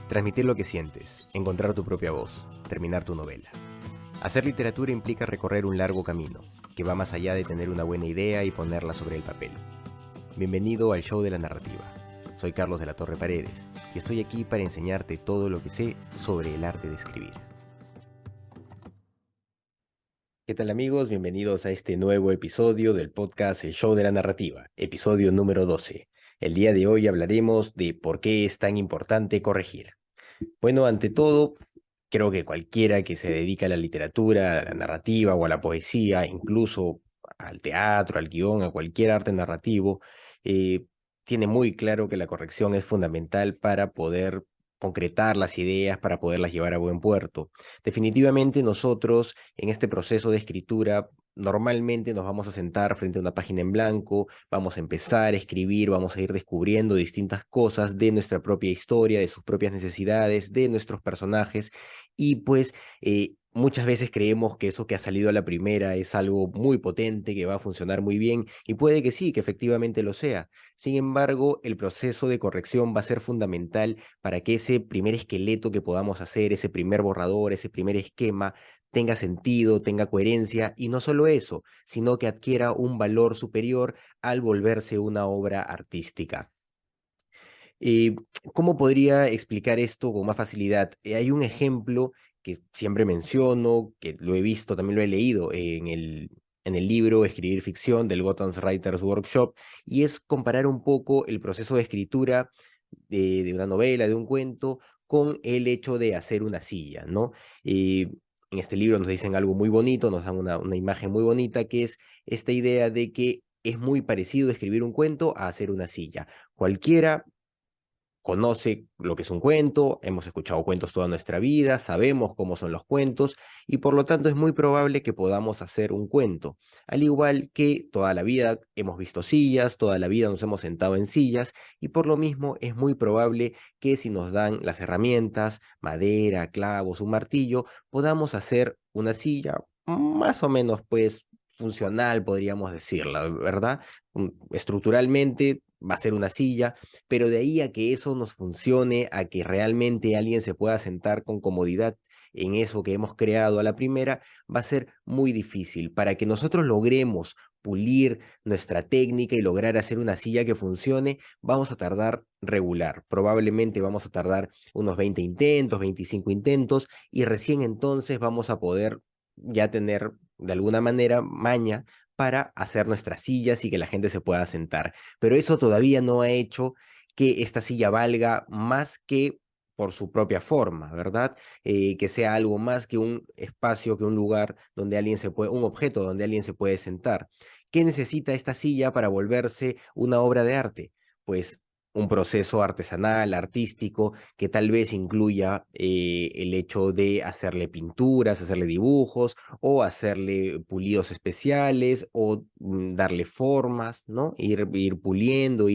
Transmitir lo que sientes, encontrar tu propia voz, terminar tu novela. Hacer literatura implica recorrer un largo camino, que va más allá de tener una buena idea y ponerla sobre el papel. Bienvenido al Show de la Narrativa. Soy Carlos de la Torre Paredes y estoy aquí para enseñarte todo lo que sé sobre el arte de escribir. ¿Qué tal amigos? Bienvenidos a este nuevo episodio del podcast El Show de la Narrativa, episodio número 12. El día de hoy hablaremos de por qué es tan importante corregir. Bueno, ante todo, creo que cualquiera que se dedica a la literatura, a la narrativa o a la poesía, incluso al teatro, al guión, a cualquier arte narrativo, eh, tiene muy claro que la corrección es fundamental para poder concretar las ideas, para poderlas llevar a buen puerto. Definitivamente nosotros en este proceso de escritura normalmente nos vamos a sentar frente a una página en blanco, vamos a empezar a escribir, vamos a ir descubriendo distintas cosas de nuestra propia historia, de sus propias necesidades, de nuestros personajes, y pues muchas veces creemos que eso que ha salido a la primera es algo muy potente, que va a funcionar muy bien, y puede que sí, que efectivamente lo sea. Sin embargo, el proceso de corrección va a ser fundamental para que ese primer esqueleto que podamos hacer, ese primer borrador, ese primer esquema, tenga sentido, tenga coherencia, y no solo eso, sino que adquiera un valor superior al volverse una obra artística. Eh, ¿Cómo podría explicar esto con más facilidad? Hay un ejemplo que siempre menciono, que lo he visto, también lo he leído en el libro Escribir Ficción del Gotham Writers Workshop, y es comparar un poco el proceso de escritura de una novela, de un cuento, con el hecho de hacer una silla, ¿no? En este libro nos dicen algo muy bonito, nos dan una imagen muy bonita, que es esta idea de que es muy parecido escribir un cuento a hacer una silla. Cualquiera conoce lo que es un cuento, hemos escuchado cuentos toda nuestra vida, sabemos cómo son los cuentos y por lo tanto es muy probable que podamos hacer un cuento. Al igual que toda la vida hemos visto sillas, toda la vida nos hemos sentado en sillas y por lo mismo es muy probable que si nos dan las herramientas, madera, clavos, un martillo, podamos hacer una silla más o menos pues funcional, podríamos decirla, ¿verdad? Estructuralmente va a ser una silla, pero de ahí a que eso nos funcione, a que realmente alguien se pueda sentar con comodidad en eso que hemos creado a la primera, va a ser muy difícil. Para que nosotros logremos pulir nuestra técnica y lograr hacer una silla que funcione, vamos a tardar regular. Probablemente vamos a tardar unos 20 intentos, 25 intentos, y recién entonces vamos a poder ya tener de alguna manera maña para hacer nuestras sillas y que la gente se pueda sentar, pero eso todavía no ha hecho que esta silla valga más que por su propia forma, ¿verdad? Que sea algo más que un espacio, que un lugar donde alguien se puede, un objeto donde alguien se puede sentar. ¿Qué necesita esta silla para volverse una obra de arte? Pues un proceso artesanal, artístico, que tal vez incluya el hecho de hacerle pinturas, hacerle dibujos, o hacerle pulidos especiales, o darle formas, ¿no? Ir puliendo,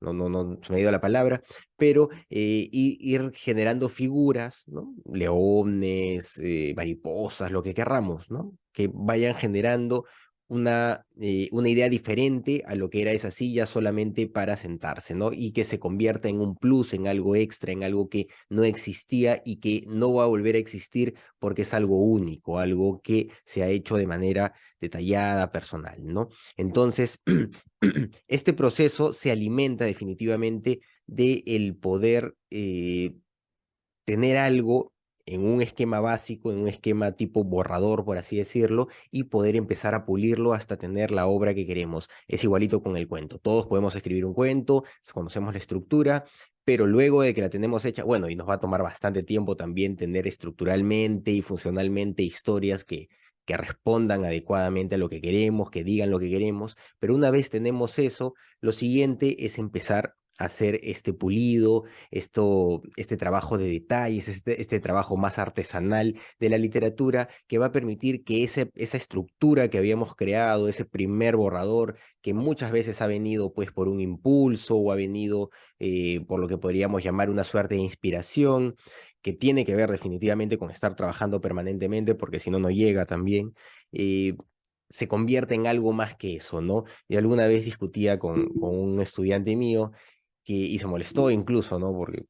no, se me ha ido la palabra, pero ir generando figuras, ¿no? Leones, mariposas, lo que querramos, ¿no? Que vayan generando una idea diferente a lo que era esa silla solamente para sentarse, ¿no? Y que se convierta en un plus, en algo extra, en algo que no existía y que no va a volver a existir porque es algo único, algo que se ha hecho de manera detallada, personal, ¿no? Entonces, este proceso se alimenta definitivamente de el poder tener algo en un esquema básico, en un esquema tipo borrador, por así decirlo, y poder empezar a pulirlo hasta tener la obra que queremos. Es igualito con el cuento. Todos podemos escribir un cuento, conocemos la estructura, pero luego de que la tenemos hecha, bueno, y nos va a tomar bastante tiempo también tener estructuralmente y funcionalmente historias que respondan adecuadamente a lo que queremos, que digan lo que queremos, pero una vez tenemos eso, lo siguiente es empezar a hacer este pulido, este trabajo de detalles, este trabajo más artesanal de la literatura que va a permitir que esa estructura que habíamos creado, ese primer borrador, que muchas veces ha venido pues por un impulso o ha venido por lo que podríamos llamar una suerte de inspiración, que tiene que ver definitivamente con estar trabajando permanentemente, porque si no, no llega también. eh, Se convierte en algo más que eso, ¿no? Yo alguna vez discutía con un estudiante mío y se molestó incluso, ¿no? Porque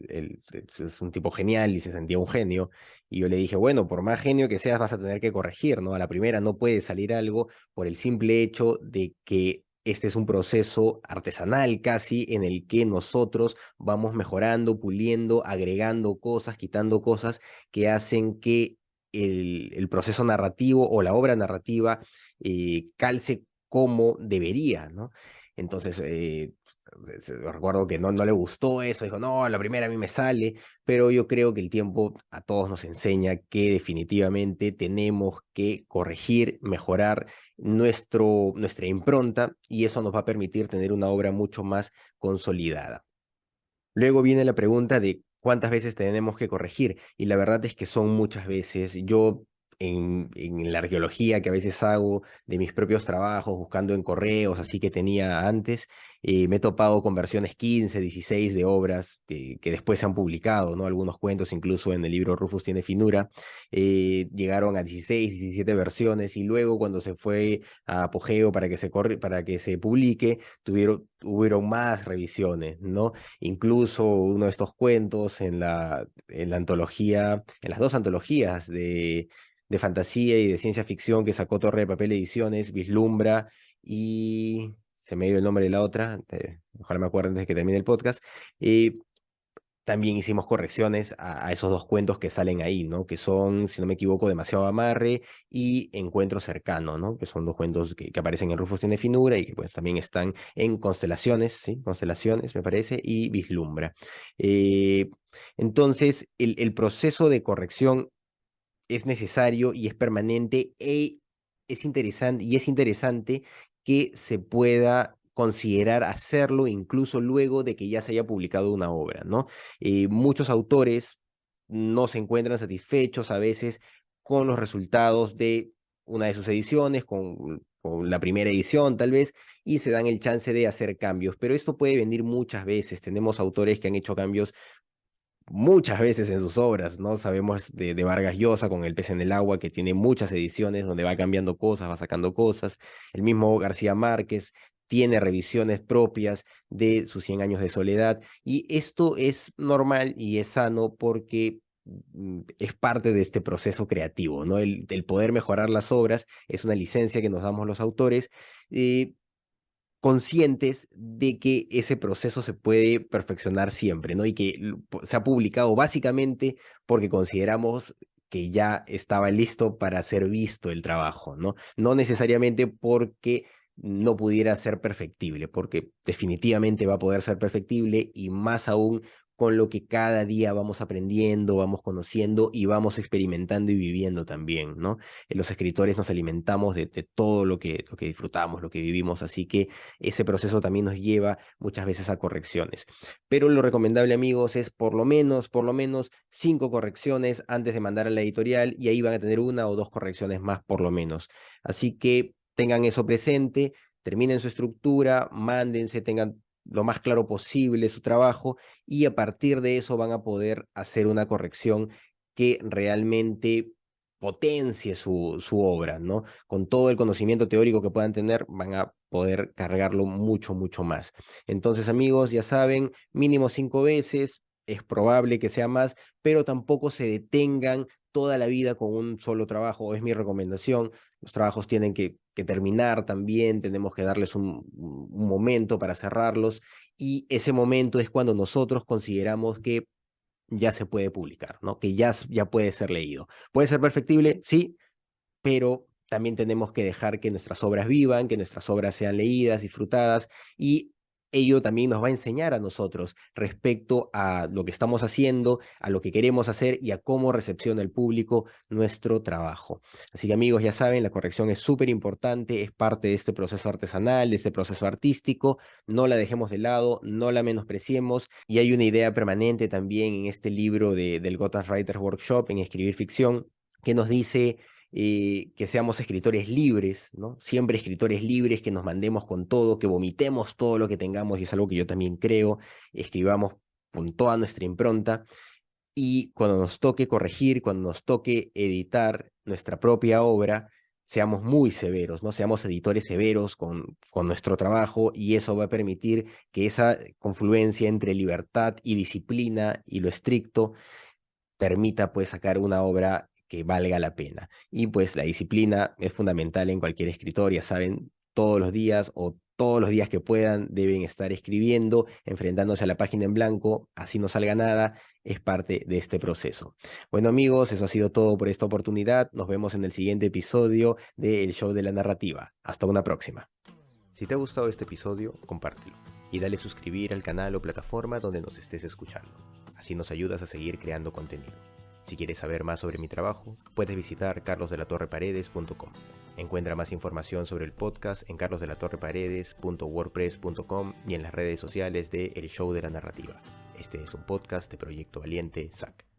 él es un tipo genial y se sentía un genio. Y yo le dije, bueno, por más genio que seas, vas a tener que corregir, ¿no? A la primera no puede salir algo por el simple hecho de que este es un proceso artesanal casi en el que nosotros vamos mejorando, puliendo, agregando cosas, quitando cosas que hacen que el proceso narrativo o la obra narrativa calce como debería, ¿no? Entonces, recuerdo que no le gustó eso, dijo, no, la primera a mí me sale, pero yo creo que el tiempo a todos nos enseña que definitivamente tenemos que corregir, mejorar nuestra impronta y eso nos va a permitir tener una obra mucho más consolidada. Luego viene la pregunta de cuántas veces tenemos que corregir, y la verdad es que son muchas veces. Yo en la arqueología que a veces hago de mis propios trabajos, buscando en correos, así que tenía antes, me he topado con versiones 15, 16 de obras que después se han publicado, ¿no? Algunos cuentos, incluso en el libro Rufus tiene finura, llegaron a 16, 17 versiones, y luego cuando se fue a apogeo para que se publique, hubieron más revisiones, ¿no? Incluso uno de estos cuentos en la antología, en las dos antologías de fantasía y de ciencia ficción que sacó Torre de Papel Ediciones, vislumbra y se me dio el nombre de la otra, ojalá me acuerden antes de que termine el podcast. También hicimos correcciones a esos dos cuentos que salen ahí, ¿no? Que son, si no me equivoco, Demasiado Amarre y Encuentro Cercano, ¿no? Que son dos cuentos que aparecen en Rufus tiene finura y que pues también están en Constelaciones, ¿sí? Constelaciones, me parece, y Vislumbra. Eh, entonces, el proceso de corrección es necesario y es permanente y es interesante que se pueda considerar hacerlo incluso luego de que ya se haya publicado una obra, ¿no? Muchos autores no se encuentran satisfechos a veces con los resultados de una de sus ediciones, con la primera edición tal vez, y se dan el chance de hacer cambios, pero esto puede venir muchas veces. Tenemos autores que han hecho cambios muchas veces en sus obras, ¿no? Sabemos de Vargas Llosa con El pez en el agua, que tiene muchas ediciones donde va cambiando cosas, va sacando cosas. El mismo García Márquez tiene revisiones propias de sus 100 años de soledad, y esto es normal y es sano porque es parte de este proceso creativo, ¿no? El poder mejorar las obras es una licencia que nos damos los autores, eh, conscientes de que ese proceso se puede perfeccionar siempre, ¿no? Y que se ha publicado básicamente porque consideramos que ya estaba listo para ser visto el trabajo, ¿no? No necesariamente porque no pudiera ser perfectible, porque definitivamente va a poder ser perfectible y más aún con lo que cada día vamos aprendiendo, vamos conociendo y vamos experimentando y viviendo también, ¿no? Los escritores nos alimentamos de todo lo que disfrutamos, lo que vivimos, así que ese proceso también nos lleva muchas veces a correcciones. Pero lo recomendable, amigos, es por lo menos 5 correcciones antes de mandar a la editorial, y ahí van a tener una o dos correcciones más por lo menos. Así que tengan eso presente, terminen su estructura, mándense, tengan lo más claro posible su trabajo, y a partir de eso van a poder hacer una corrección que realmente potencie su obra, ¿no? Con todo el conocimiento teórico que puedan tener, van a poder cargarlo mucho, mucho más. Entonces, amigos, ya saben, mínimo 5 veces, es probable que sea más, pero tampoco se detengan toda la vida con un solo trabajo, es mi recomendación. Los trabajos tienen que terminar también, tenemos que darles un momento para cerrarlos, y ese momento es cuando nosotros consideramos que ya se puede publicar, ¿no? Que ya puede ser leído. ¿Puede ser perfectible? Sí, pero también tenemos que dejar que nuestras obras vivan, que nuestras obras sean leídas, disfrutadas, y ello también nos va a enseñar a nosotros respecto a lo que estamos haciendo, a lo que queremos hacer y a cómo recepciona el público nuestro trabajo. Así que, amigos, ya saben, la corrección es súper importante, es parte de este proceso artesanal, de este proceso artístico. No la dejemos de lado, no la menospreciemos, y hay una idea permanente también en este libro del Gotham Writers Workshop en escribir ficción, que nos dice que seamos escritores libres, ¿no? Siempre escritores libres, que nos mandemos con todo, que vomitemos todo lo que tengamos, y es algo que yo también creo, escribamos con toda nuestra impronta, y cuando nos toque corregir, cuando nos toque editar nuestra propia obra, seamos muy severos, ¿no? Seamos editores severos con nuestro trabajo, y eso va a permitir que esa confluencia entre libertad y disciplina y lo estricto permita pues sacar una obra que valga la pena. Y pues la disciplina es fundamental en cualquier escritor, ya saben, todos los días o todos los días que puedan deben estar escribiendo, enfrentándose a la página en blanco, así no salga nada, es parte de este proceso. Bueno amigos, eso ha sido todo por esta oportunidad, nos vemos en el siguiente episodio de El Show de la Narrativa. Hasta una próxima. Si te ha gustado este episodio, compártelo y dale suscribir al canal o plataforma donde nos estés escuchando. Así nos ayudas a seguir creando contenido. Si quieres saber más sobre mi trabajo, puedes visitar carlosdelatorreparedes.com. Encuentra más información sobre el podcast en carlosdelatorreparedes.wordpress.com y en las redes sociales de El Show de la Narrativa. Este es un podcast de Proyecto Valiente, SAC.